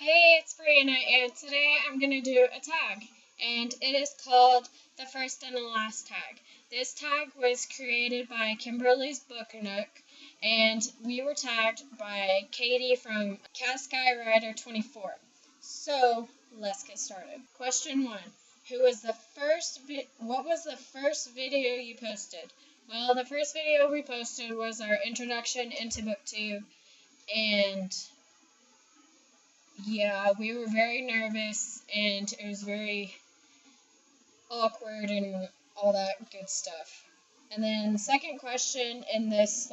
Hey, it's Brianna, and today I'm going to do a tag, and it is called the First and the Last tag. This tag was created by Kimberly's Book Nook, and we were tagged by Katie from CatSkyRider24. So, let's get started. Question 1. What was the first video you posted? Well, the first video we posted was our introduction into BookTube, and yeah, we were very nervous, and it was very awkward and all that good stuff. And then the second question in this,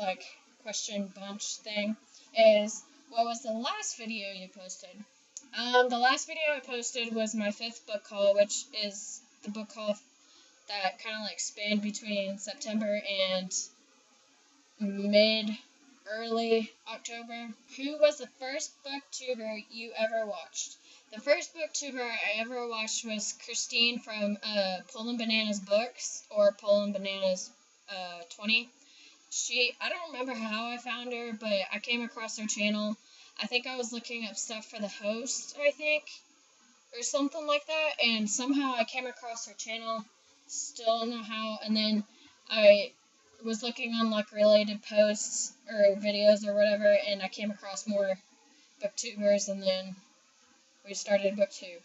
question bunch thing is, what was the last video you posted? The last video I posted was my 5th book haul, which is the book haul that kind of spanned between September and early October. Who was the first booktuber you ever watched? The first booktuber I ever watched was Christine from Pullin' Bananas Books, or Pullin' Bananas 20. I don't remember how I found her, but I came across her channel. I think I was looking up stuff for the host, or something like that, and somehow I came across her channel. Still don't know how, and then I was looking on related posts or videos or whatever, and I came across more booktubers, and then we started BookTube.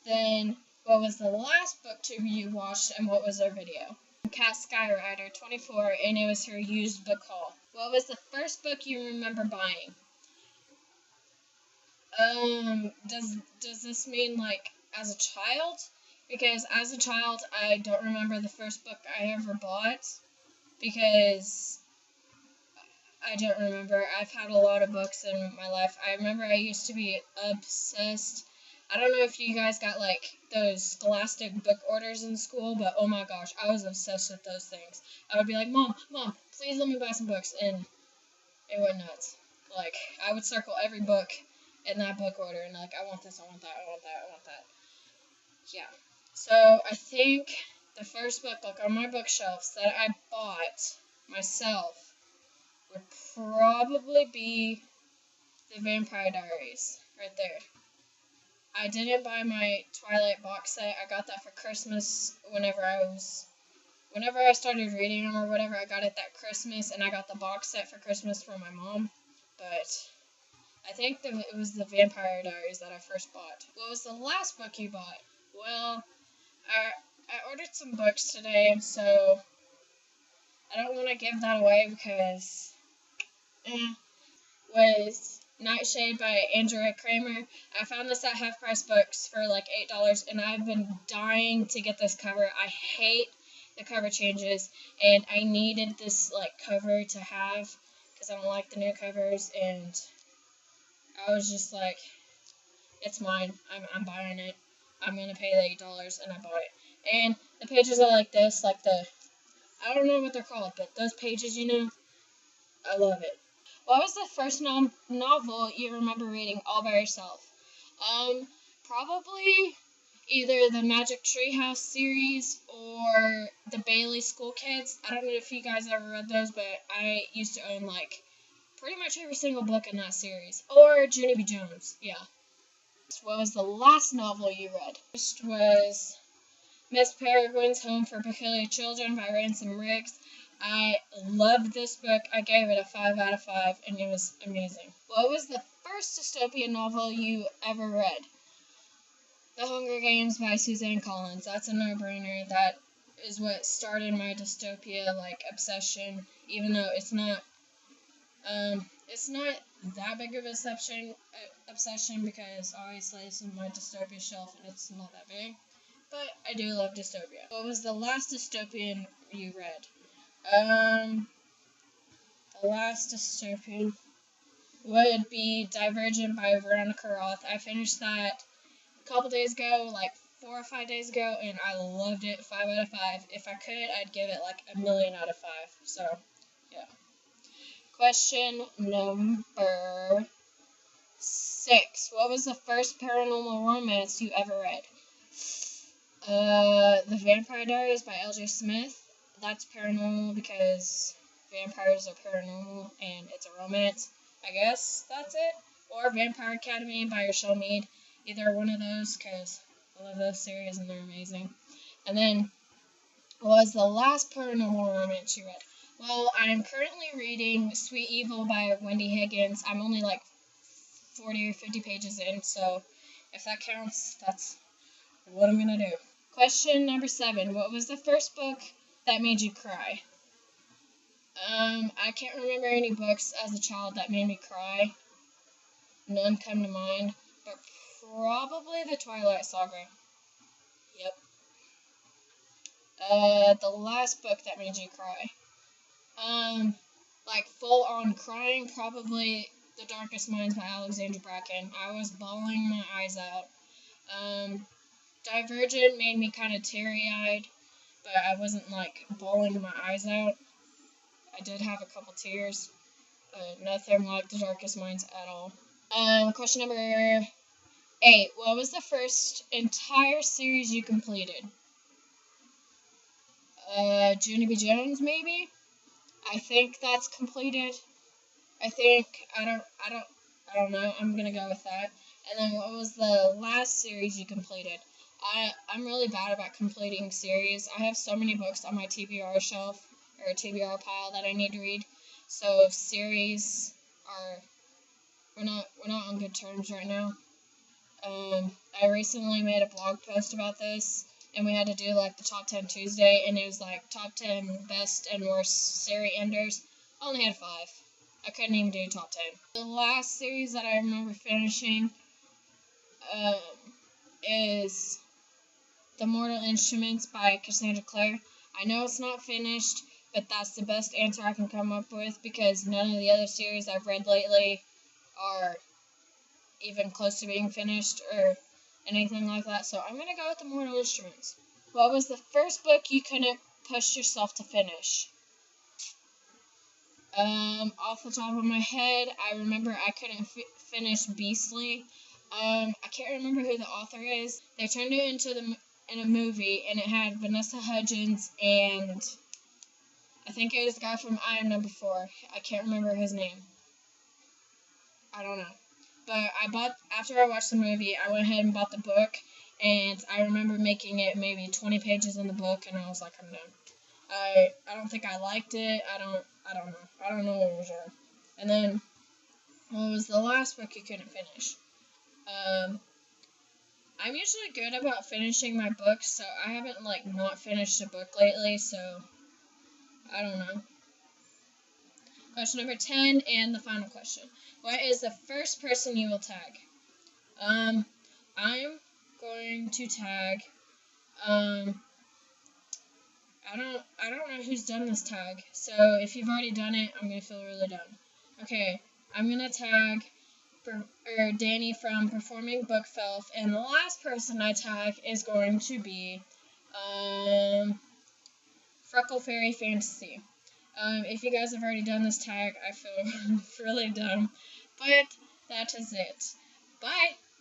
Then what was the last booktuber you watched, and what was their video? CatSkyRider24, and it was her used book haul. What was the first book you remember buying? Does this mean as a child? Because as a child, I don't remember the first book I ever bought, because I don't remember. I've had a lot of books in my life. I remember I used to be obsessed. I don't know if you guys got those Scholastic book orders in school, but oh my gosh, I was obsessed with those things. I would be like, Mom, please let me buy some books, and it went nuts. I would circle every book in that book order, and I want this, I want that, I want that, I want that. Yeah. So I think the first book on my bookshelves that I bought myself would probably be The Vampire Diaries, right there. I didn't buy my Twilight box set. I got that for Christmas whenever I started reading them or whatever. I got it that Christmas, and I got the box set for Christmas from my mom. But I think it was The Vampire Diaries that I first bought. What was the last book you bought? Well, I ordered some books today, so I don't want to give that away because was Nightshade by Andrea Kramer. I found this at Half Price Books for $8, and I've been dying to get this cover. I hate the cover changes, and I needed this cover to have because I don't like the new covers, and I was just like, it's mine. I'm buying it. I'm gonna pay the $8, and I bought it. And the pages are like this, I don't know what they're called, but those pages, I love it. What was the first novel you remember reading all by yourself? Probably either the Magic Treehouse series or the Bailey School Kids. I don't know if you guys ever read those, but I used to own pretty much every single book in that series. Or Junie B. Jones, yeah. What was the last novel you read? First was Miss Peregrine's Home for Peculiar Children by Ransom Riggs. I loved this book. I gave it a 5 out of 5, and it was amazing. What was the first dystopian novel you ever read? The Hunger Games by Suzanne Collins. That's a no-brainer. That is what started my dystopia obsession, even though it's not that big of an obsession because obviously it's in my dystopia shelf and it's not that big. But I do love dystopia. What was the last dystopian you read? The last dystopian would be Divergent by Veronica Roth. I finished that a couple days ago, 4 or 5 days ago, and I loved it. 5 out of 5. If I could, I'd give it a million out of 5. So, yeah. Question number 6. What was the first paranormal romance you ever read? The Vampire Diaries by L.J. Smith. That's paranormal because vampires are paranormal and it's a romance. I guess that's it. Or Vampire Academy by Rochelle Mead. Either one of those, because I love those series and they're amazing. And then, what was the last paranormal romance you read? Well, I'm currently reading Sweet Evil by Wendy Higgins. I'm only like 40 or 50 pages in, so if that counts, that's what I'm going to do. Question number 7. What was the first book that made you cry? I can't remember any books as a child that made me cry. None come to mind, but probably the Twilight Saga. Yep. The last book that made you cry. Like full on crying, probably The Darkest Minds by Alexandra Bracken. I was bawling my eyes out. Divergent made me kind of teary-eyed, but I wasn't like bawling my eyes out. I did have a couple tears, but nothing like The Darkest Minds at all. Question number 8. What was the first entire series you completed? Junie B. Jones, maybe? I think that's completed. I don't know. I'm gonna go with that. And then what was the last series you completed? I'm really bad about completing series. I have so many books on my TBR shelf, or TBR pile, that I need to read. So series are, we're not on good terms right now. I recently made a blog post about this, and we had to do like the top 10 Tuesday, and it was like top 10 best and worst series enders. I only had 5. I couldn't even do top 10. The last series that I remember finishing is The Mortal Instruments by Cassandra Clare. I know it's not finished, but that's the best answer I can come up with, because none of the other series I've read lately are even close to being finished or anything like that, so I'm going to go with The Mortal Instruments. What was the first book you couldn't push yourself to finish? Off the top of my head, I remember I couldn't finish Beastly. I can't remember who the author is. They turned it into in a movie, and it had Vanessa Hudgens, and I think it was the guy from I Am Number 4. I can't remember his name. I don't know. But after I watched the movie, I went ahead and bought the book, and I remember making it maybe 20 pages in the book, and I was like, I'm done. I don't think I liked it. I don't know. I don't know what was wrong. And then, what was the last book you couldn't finish? I'm usually good about finishing my books, so I haven't like not finished a book lately, so I don't know. Question number 10, and the final question. What is the first person you will tag? I'm going to tag, I don't know who's done this tag, so if you've already done it, I'm going to feel really dumb. Okay, I'm going to tag Danny from Performing Book Felf, and the last person I tag is going to be Freckle Fairy Fantasy. If you guys have already done this tag, I feel really dumb, but that is it. Bye!